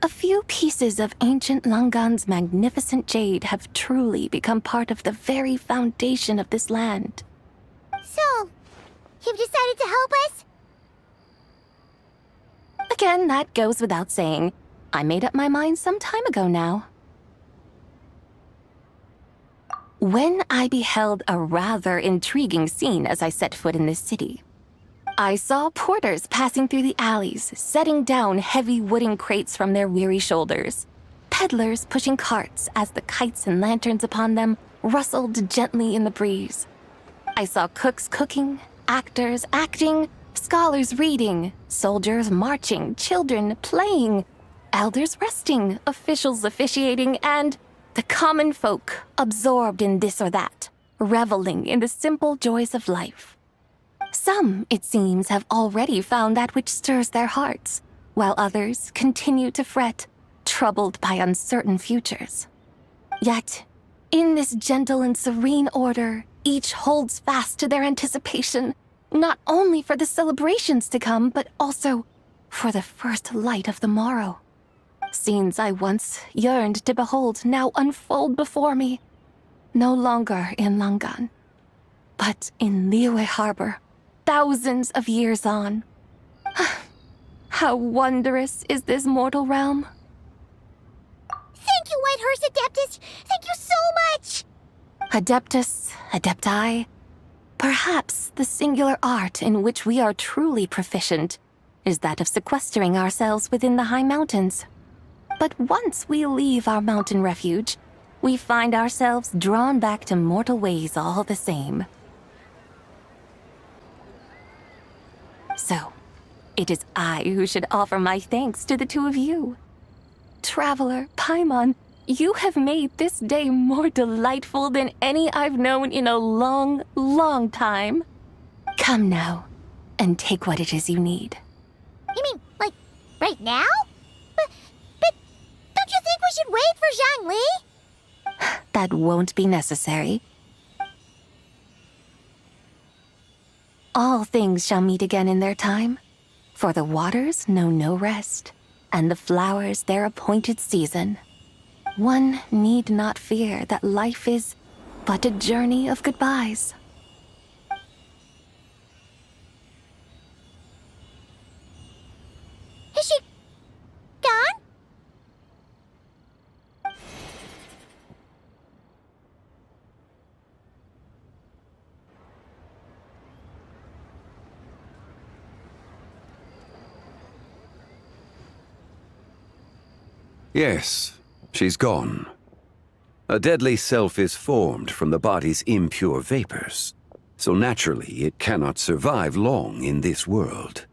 a few pieces of ancient Langan's magnificent jade have truly become part of the very foundation of this land. So, you've decided to help us? Again, that goes without saying. I made up my mind some time ago now. When I beheld a rather intriguing scene as I set foot in this city, I saw porters passing through the alleys, setting down heavy wooden crates from their weary shoulders, peddlers pushing carts as the kites and lanterns upon them rustled gently in the breeze. I saw cooks cooking, actors acting, scholars reading, soldiers marching, children playing, elders resting, officials officiating, and the common folk absorbed in this or that, reveling in the simple joys of life. Some, it seems, have already found that which stirs their hearts, while others continue to fret, troubled by uncertain futures. Yet, in this gentle and serene order, each holds fast to their anticipation, not only for the celebrations to come, but also for the first light of the morrow. Scenes I once yearned to behold now unfold before me, no longer in Langan, but in Liyue Harbor, thousands of years on. How wondrous is this mortal realm! Thank you, Whitehurst Adeptus! Thank you so much! Adeptus, Adepti, perhaps the singular art in which we are truly proficient is that of sequestering ourselves within the high mountains. But once we leave our mountain refuge, we find ourselves drawn back to mortal ways all the same. So, it is I who should offer my thanks to the two of you. Traveler, Paimon, you have made this day more delightful than any I've known in a long, long time. Come now, and take what it is you need. You mean, like, right now? But don't you think we should wait for Zhang Li? That won't be necessary. All things shall meet again in their time, for the waters know no rest, and the flowers their appointed season. One need not fear that life is but a journey of goodbyes. Is she gone? Yes, she's gone. A deadly self is formed from the body's impure vapors, so naturally it cannot survive long in this world.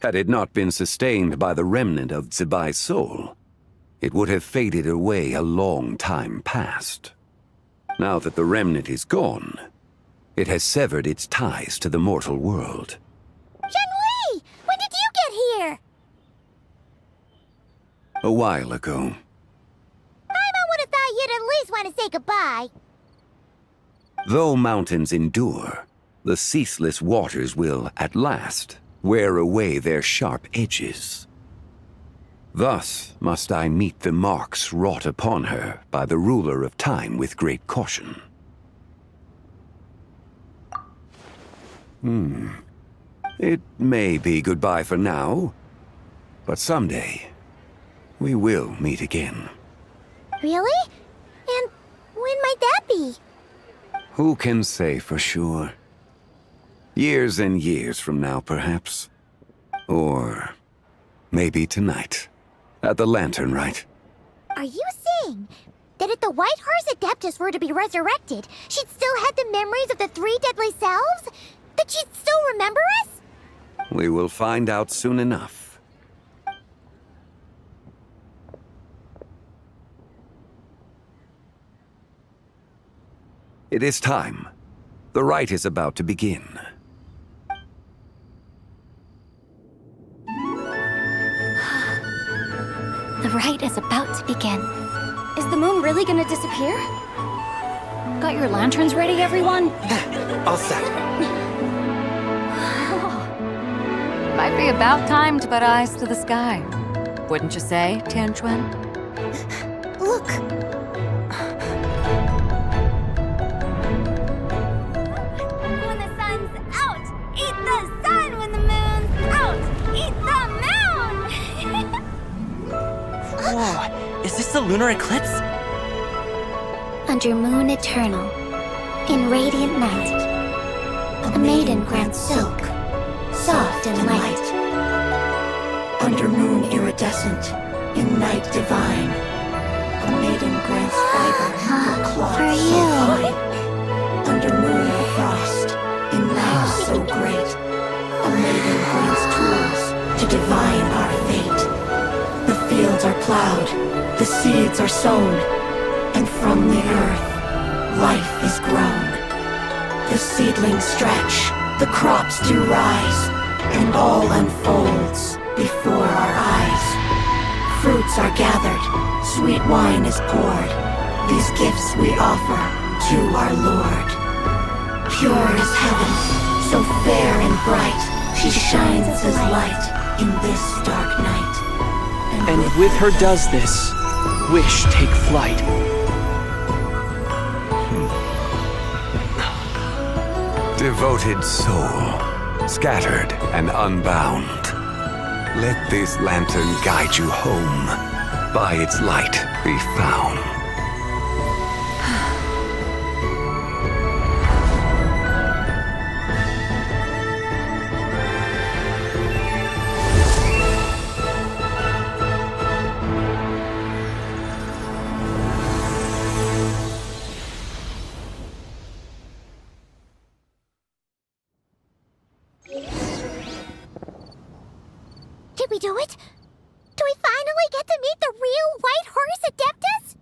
Had it not been sustained by the remnant of Zibai's soul, it would have faded away a long time past. Now that the remnant is gone, it has severed its ties to the mortal world. Zhengli! When did you get here? A while ago. I would have thought you'd at least want to say goodbye. Though mountains endure, the ceaseless waters will, at last, wear away their sharp edges. Thus must I meet the marks wrought upon her by the ruler of time with great caution. It may be goodbye for now, but someday we will meet again. Really? And when might that be? Who can say for sure? Years and years from now, perhaps. Or maybe tonight, at the Lantern Rite. Are you saying that if the White Horse Adeptus were to be resurrected, she'd still have the memories of the three deadly selves? That she'd still remember us? We will find out soon enough. It is time. The rite is about to begin. The rite is about to begin. Is the moon really gonna disappear? Got your lanterns ready, everyone? All set. Might be about time to put eyes to the sky. Wouldn't you say, Tianquan? Look! When the sun's out, eat the sun. When the moon's out, eat the moon. Whoa, is this the lunar eclipse? Under moon eternal, in radiant night, a maiden grants silk, soft and light. Under moon iridescent, in night divine, a maiden grants fiber for cloth For so you. fine. Under moon of frost, in night so great, a maiden grants tools to divine our fate. The fields are plowed, the seeds are sown, and from the earth, life is grown. The seedlings stretch, the crops do rise, and all unfolds before our eyes. Fruits are gathered, sweet wine is poured. These gifts we offer to our Lord. Pure is heaven, so fair and bright, she shines as light in this dark night. And with her does this, wish take flight. Devoted soul, scattered and unbound. Let this lantern guide you home. By its light be found. Did we do it? Do we finally get to meet the real White Horse Adeptus?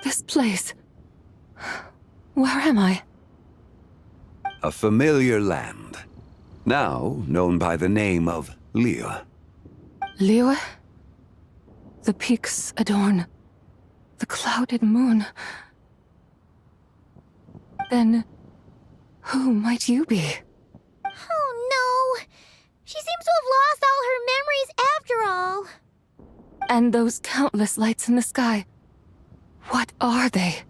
This place. Where am I? A familiar land, now known by the name of Liyue. Liyue? The peaks adorn the clouded moon. Then, who might you be? Oh no! She seems to have lost all her memories after all. And those countless lights in the sky. What are they?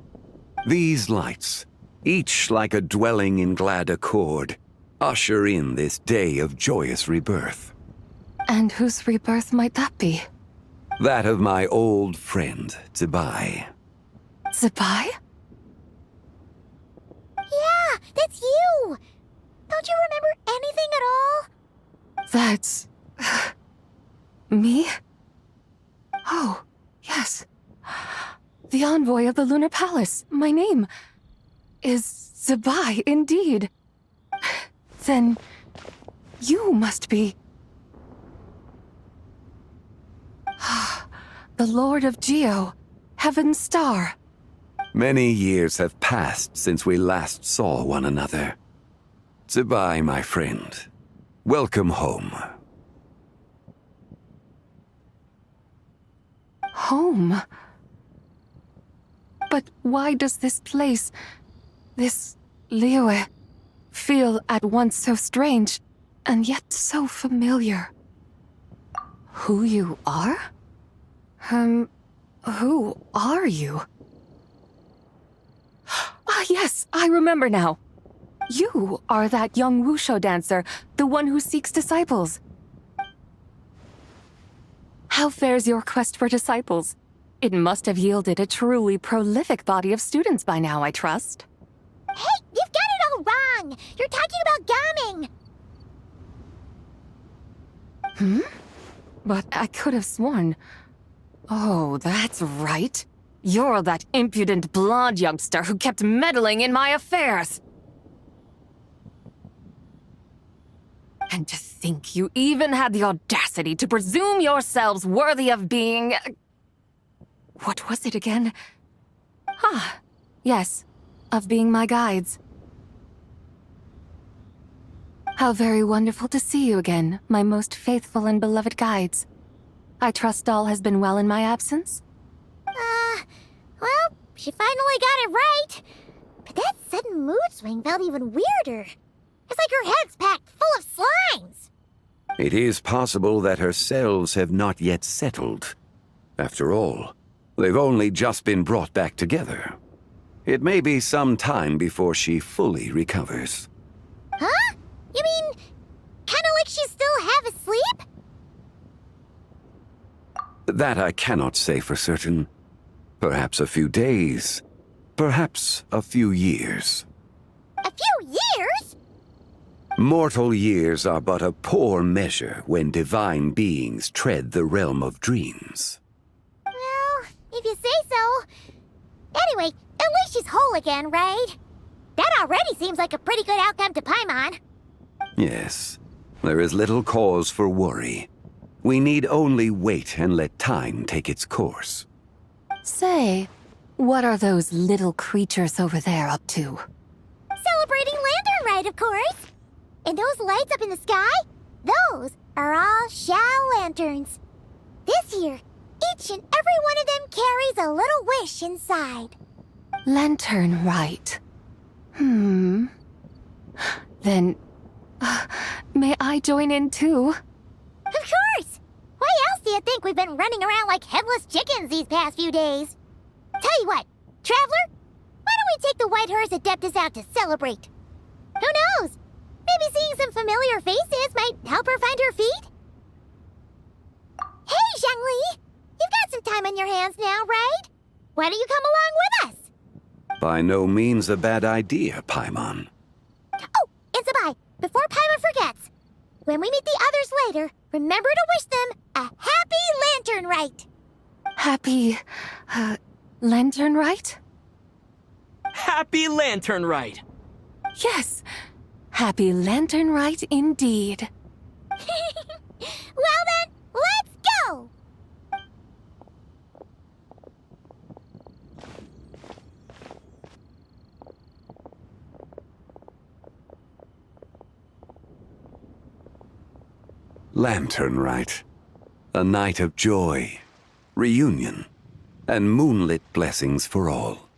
These lights, each like a dwelling in glad accord, usher in this day of joyous rebirth. And whose rebirth might that be? That of my old friend, Zibai. Zibai? Yeah, that's you! Don't you remember anything at all? That's... me? Oh, yes. The envoy of the Lunar Palace. My name is Zabai, indeed. Then you must be... the Lord of Geo, Heaven's Star. Many years have passed since we last saw one another. Zabai, my friend. Welcome home. Home? But why does this place, this Liyue, feel at once so strange and yet so familiar? Who you are? Who are you? Ah, yes, I remember now. You are that young Wushu dancer, the one who seeks disciples. How fares your quest for disciples? It must have yielded a truly prolific body of students by now, I trust. Hey, you've got it all wrong! You're talking about Gaming! But I could have sworn... Oh, that's right. You're that impudent blonde youngster who kept meddling in my affairs. And to think you even had the audacity to presume yourselves worthy of being... What was it again? Ah, yes, of being my guides. How very wonderful to see you again, my most faithful and beloved guides. I trust all has been well in my absence? Well, she finally got it right. But that sudden mood swing felt even weirder. It's like her head's packed full of slimes. It is possible that her cells have not yet settled. After all, they've only just been brought back together. It may be some time before she fully recovers. Huh? You mean, kinda like she's still half asleep? That I cannot say for certain. Perhaps a few days. Perhaps a few years. A few years? Mortal years are but a poor measure when divine beings tread the realm of dreams. Well, if you say so. Anyway, at least she's whole again, right? That already seems like a pretty good outcome to Paimon. Yes, there is little cause for worry. We need only wait and let time take its course. Say, what are those little creatures over there up to? Celebrating Lantern Rite, of course. And those lights up in the sky? Those are all Shao lanterns. This year, each and every one of them carries a little wish inside. Lantern Rite. Then, may I join in too? Of course! Why else do you think we've been running around like headless chickens these past few days? Tell you what, Traveler, why don't we take the Whitehurst Adeptus out to celebrate? Who knows? Maybe seeing some familiar faces might help her find her feet? Hey, Zhangli! You've got some time on your hands now, right? Why don't you come along with us? By no means a bad idea, Paimon. Oh, and Zabai, before Paimon forgets, when we meet the others later, remember to wish them a happy Lantern Rite. Happy... Lantern Rite? Happy Lantern Rite! Yes! Happy Lantern Rite indeed. Well then, let's go! Lantern Rite. A night of joy, reunion, and moonlit blessings for all.